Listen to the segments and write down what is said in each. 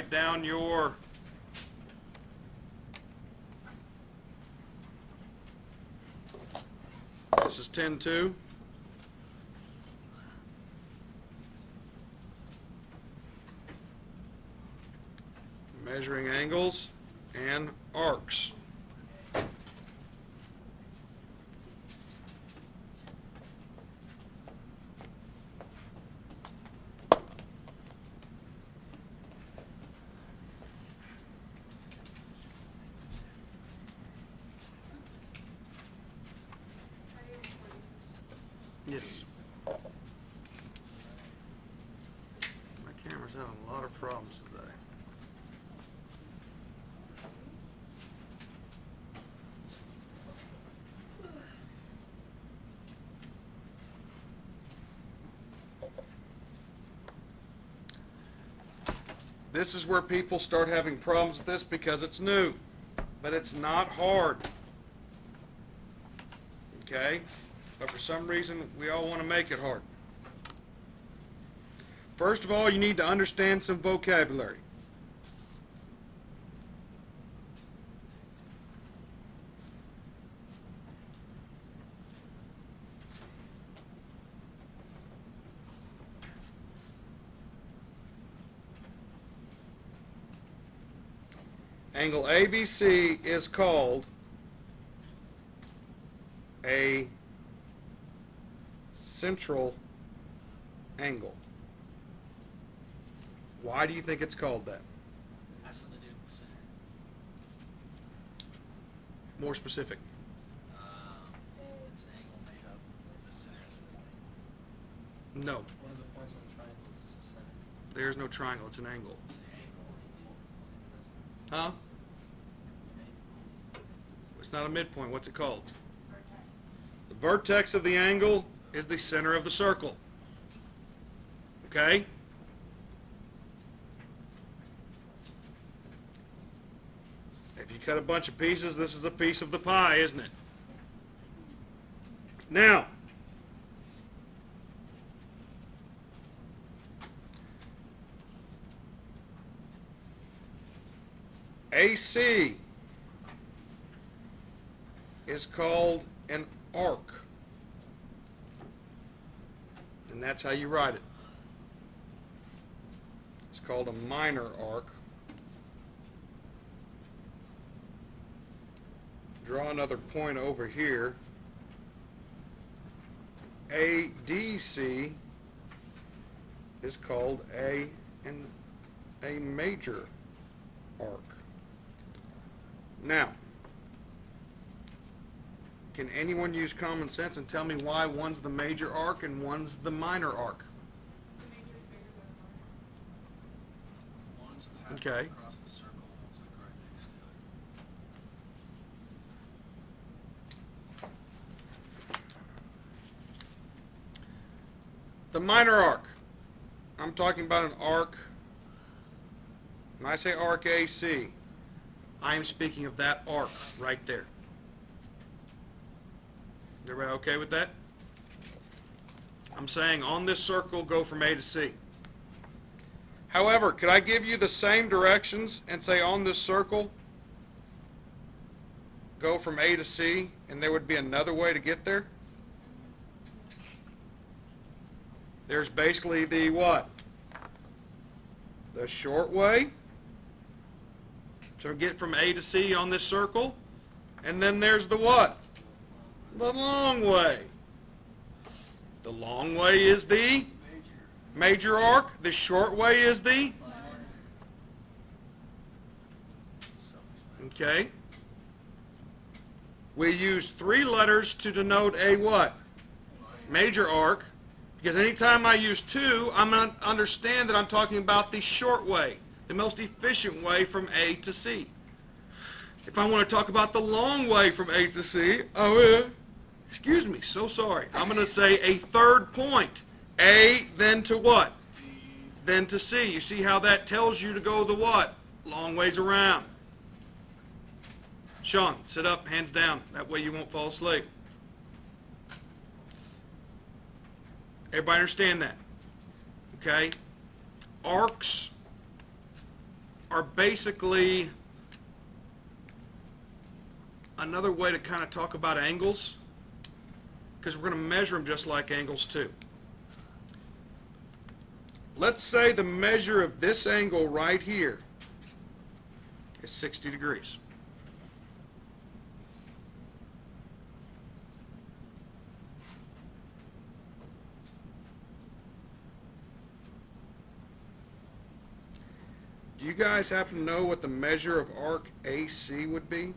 write down your this is 10-2. Measuring angles and arcs. Yes. My camera's having a lot of problems today. This is where people start having problems with this because it's new, but it's not hard. Okay? But for some reason, we all want to make it hard. First of all, you need to understand some vocabulary. Angle ABC is called a central angle. Why do you think it's called that? Has something to do with the center. More specific. It's an angle made up of the center as a point. No, One of the points on the triangle is the center. there's no triangle. It's an angle. It's an Huh? It's not a midpoint. What's it called? The vertex of the angle is the center of the circle. Okay? If you cut a bunch of pieces, this is a piece of the pie, isn't it? Now, AC is called an arc. And that's how you write it. It's called a minor arc. Draw another point over here. ADC is called a major arc. Now, can anyone use common sense and tell me why one's the major arc and one's the minor arc? One's half Okay. across the circle, and one's like right next to it. The minor arc. I'm talking about an arc. When I say arc AC, I'm speaking of that arc right there. Everybody okay with that? I'm saying on this circle, go from A to C. However, could I give you the same directions and say on this circle, go from A to C, and there would be another way to get there? There's basically the what? The short way. So get from A to C on this circle. And then there's the what? The long way. The long way is the major arc. The short way is the? Okay. We use 3 letters to denote a what? Major arc. Because anytime I use 2, I'm going to understand that I'm talking about the short way, the most efficient way from A to C. If I want to talk about the long way from A to C, excuse me, so sorry. I'm going to say a third point. A, then to what? Then to C. You see how that tells you to go the what? Long ways around. Sean, sit up, hands down. That way you won't fall asleep. Everybody understand that? Okay? Arcs are basically another way to kind of talk about angles, because we're going to measure them just like angles too. Let's say the measure of this angle right here is 60 degrees. Do you guys happen to know what the measure of arc AC would be?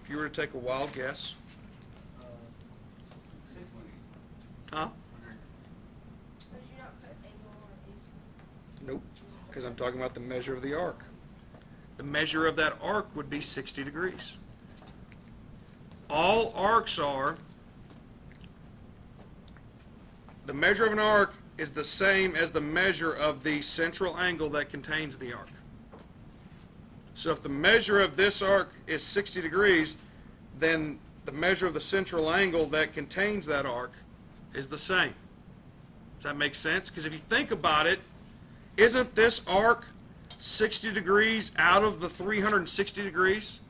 If you were to take a wild guess. 60. Huh? But you not put angle or AC? Nope, because I'm talking about the measure of the arc. The measure of that arc would be 60 degrees. All arcs are, the measure of an arc is the same as the measure of the central angle that contains the arc. So if the measure of this arc is 60 degrees, then the measure of the central angle that contains that arc is the same. Does that make sense? Because if you think about it, isn't this arc 60 degrees out of the 360 degrees?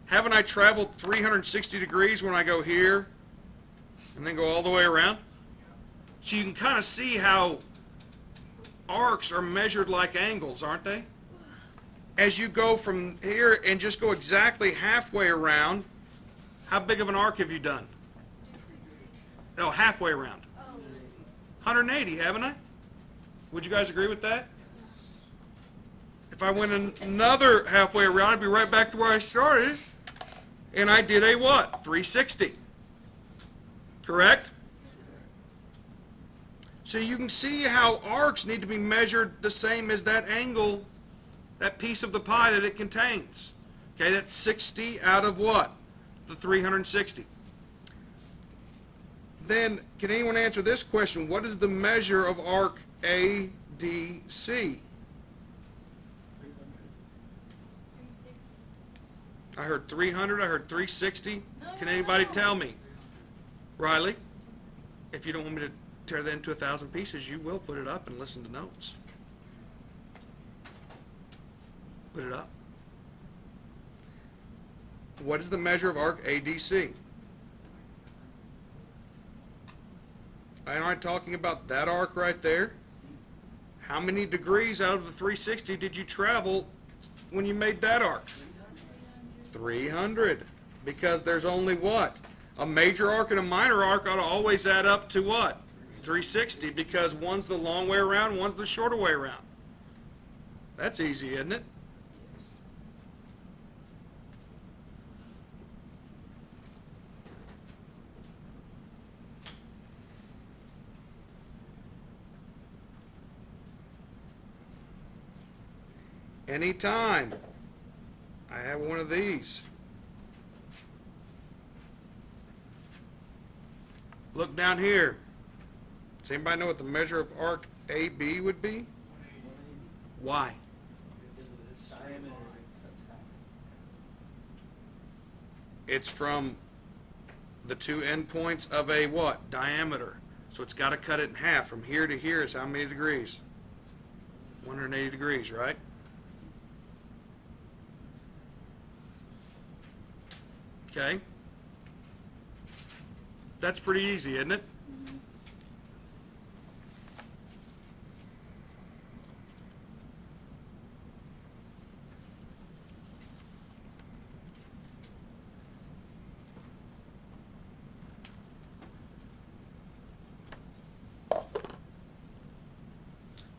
Haven't I traveled 360 degrees when I go here and then go all the way around? So you can kind of see how arcs are measured like angles, aren't they? As you go from here and just go exactly halfway around, how big of an arc have you done? No, halfway around. 180, haven't I? Would you guys agree with that? If I went another halfway around, I'd be right back to where I started. And I did a what? 360. Correct? So you can see how arcs need to be measured the same as that angle, that piece of the pie that it contains. Okay, that's 60 out of what? The 360. Then, can anyone answer this question? What is the measure of arc ADC? I heard 300, I heard 360. Can anybody tell me? Riley, if you don't want me to tear that into 1,000 pieces, you will put it up and listen to notes. Put it up. What is the measure of arc ADC? Am I talking about that arc right there? How many degrees out of the 360 did you travel when you made that arc? 300. Because there's only what? A major arc and a minor arc ought to always add up to what? 360, because one's the long way around, one's the shorter way around. That's easy, isn't it? Anytime I have one of these, look down here. Does anybody know what the measure of arc AB would be? Why? It's diameter. That's half. It's from the two endpoints of a what? Diameter. So it's got to cut it in half. From here to here is how many degrees? 180 degrees, right? Okay. That's pretty easy, isn't it?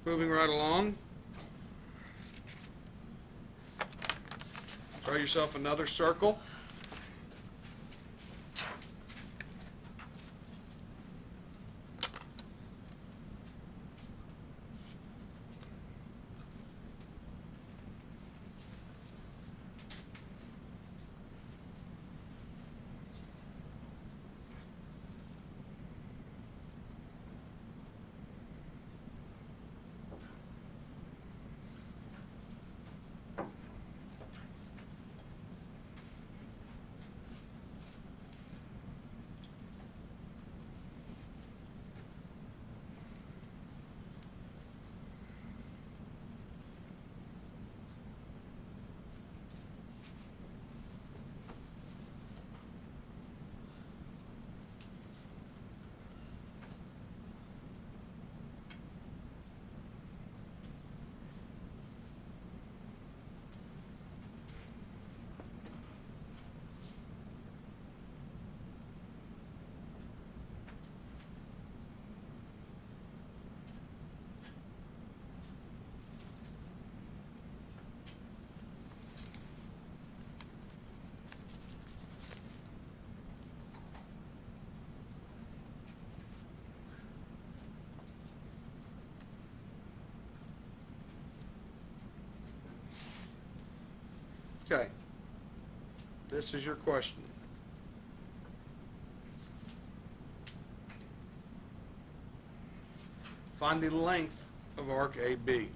Moving right along. Draw yourself another circle. Okay. This is your question. Find the length of arc AB.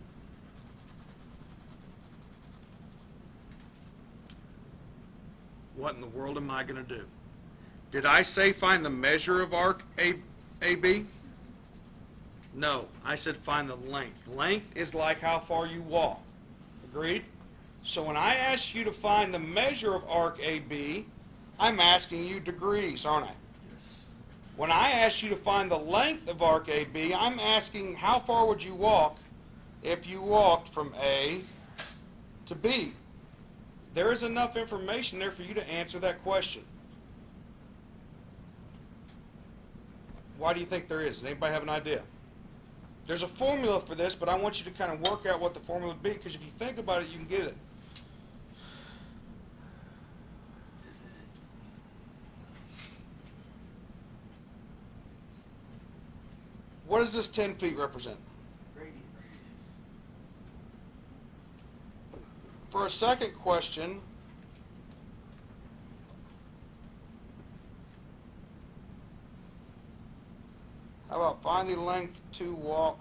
What in the world am I going to do? Did I say find the measure of arc AB? No, I said find the length. Length is like how far you walk. Agreed? So when I ask you to find the measure of arc AB, I'm asking you degrees, aren't I? Yes. When I ask you to find the length of arc AB, I'm asking how far would you walk if you walked from A to B? There is enough information there for you to answer that question. Why do you think there is? Does anybody have an idea? There's a formula for this, but I want you to kind of work out what the formula would be, because if you think about it, you can get it. Is it What does this 10 feet represent? Radius. For a second question, how about find the length to walk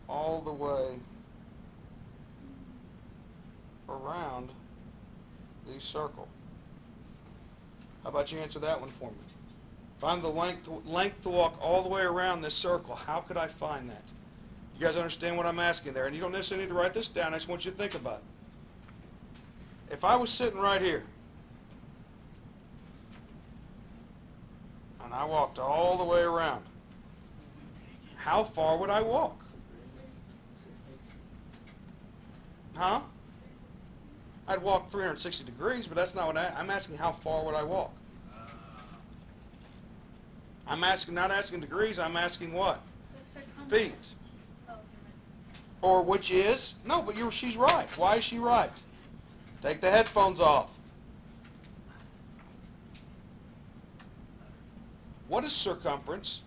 all the way around the circle? How about you answer that one for me? Find the length to walk all the way around this circle. How could I find that? You guys understand what I'm asking there? And you don't necessarily need to write this down. I just want you to think about it. If I was sitting right here, and I walked all the way around, how far would I walk? Huh? I'd walk 360 degrees, but that's not what I'm asking. How far would I walk? I'm asking, not asking degrees, I'm asking what? The circumference. Feet. Oh, you're right. Or which is? No, but she's right. Why is she right? Take the headphones off. What is circumference?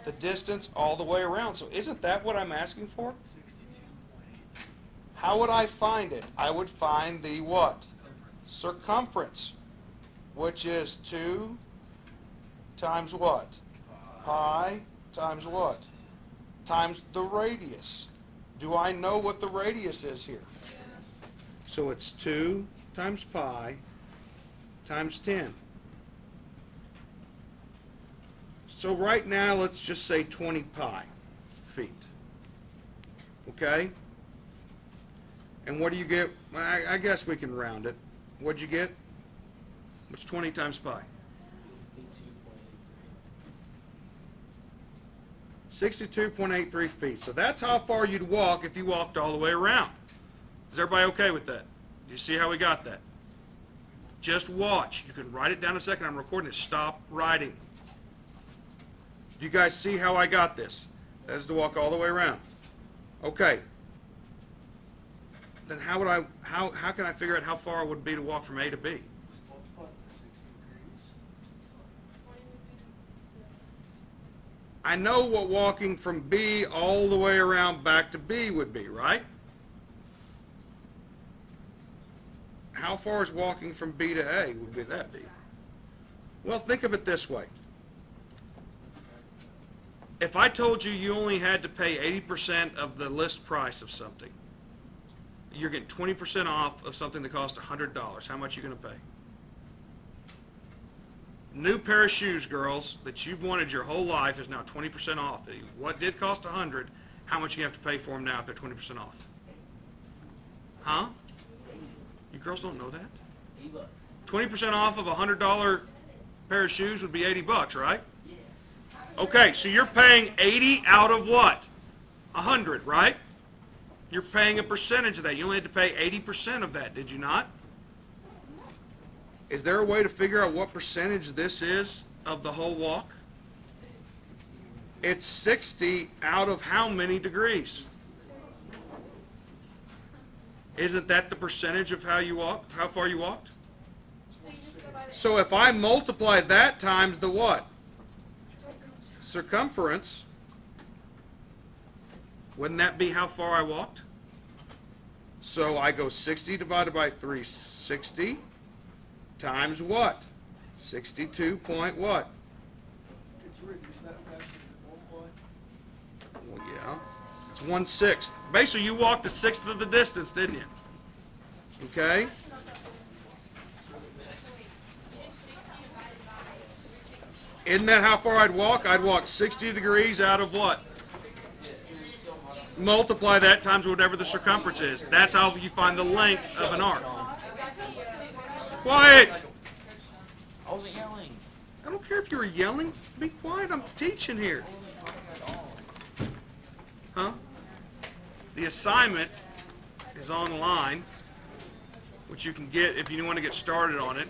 The distance all the way around. So isn't that what I'm asking for? 62.8. How would I find it? I would find the what? Circumference, which is 2 times what? Pi times what? Times the radius. Do I know what the radius is here? So it's 2 times pi times 10. So right now, let's just say 20 pi feet. Okay? And what do you get? I guess we can round it. What'd you get? What's 20 times pi? 62.83 feet. So that's how far you'd walk if you walked all the way around. Is everybody okay with that? Do you see how we got that? Just watch. You can write it down in a second. I'm recording it. Stop writing. Do you guys see how I got this? That is to walk all the way around. Okay. Then how can I figure out how far it would be to walk from A to B? Multiply the 60 degrees. 20 would be I know what walking from B all the way around back to B would be, right? How far is walking from B to A would be that be? Well, think of it this way. If I told you you only had to pay 80% of the list price of something, you're getting 20% off of something that cost $100. How much are you going to pay? New pair of shoes, girls, that you've wanted your whole life is now 20% off. What did cost $100? How much you have to pay for them now if they're 20% off? Huh? You girls don't know that? $80. 20% off of a $100 pair of shoes would be $80, right? Okay, so you're paying 80 out of what? 100, right? You're paying a percentage of that. You only had to pay 80% of that, did you not? Is there a way to figure out what percentage this is of the whole walk? It's 60 out of how many degrees? Isn't that the percentage of how you walk, how far you walked? So you just go by the So if I multiply that times the what? Circumference, wouldn't that be how far I walked? So I go 60 divided by 360 times what? 62 point what? Could you reduce that fraction to multiply? Well, yeah. It's 1/6. Basically, you walked a sixth of the distance, didn't you? Okay? Isn't that how far I'd walk? I'd walk 60 degrees out of what? Multiply that times whatever the circumference is. That's how you find the length of an arc. Quiet! I wasn't yelling. I don't care if you were yelling. Be quiet. I'm teaching here. Huh? The assignment is online, which you can get if you want to get started on it.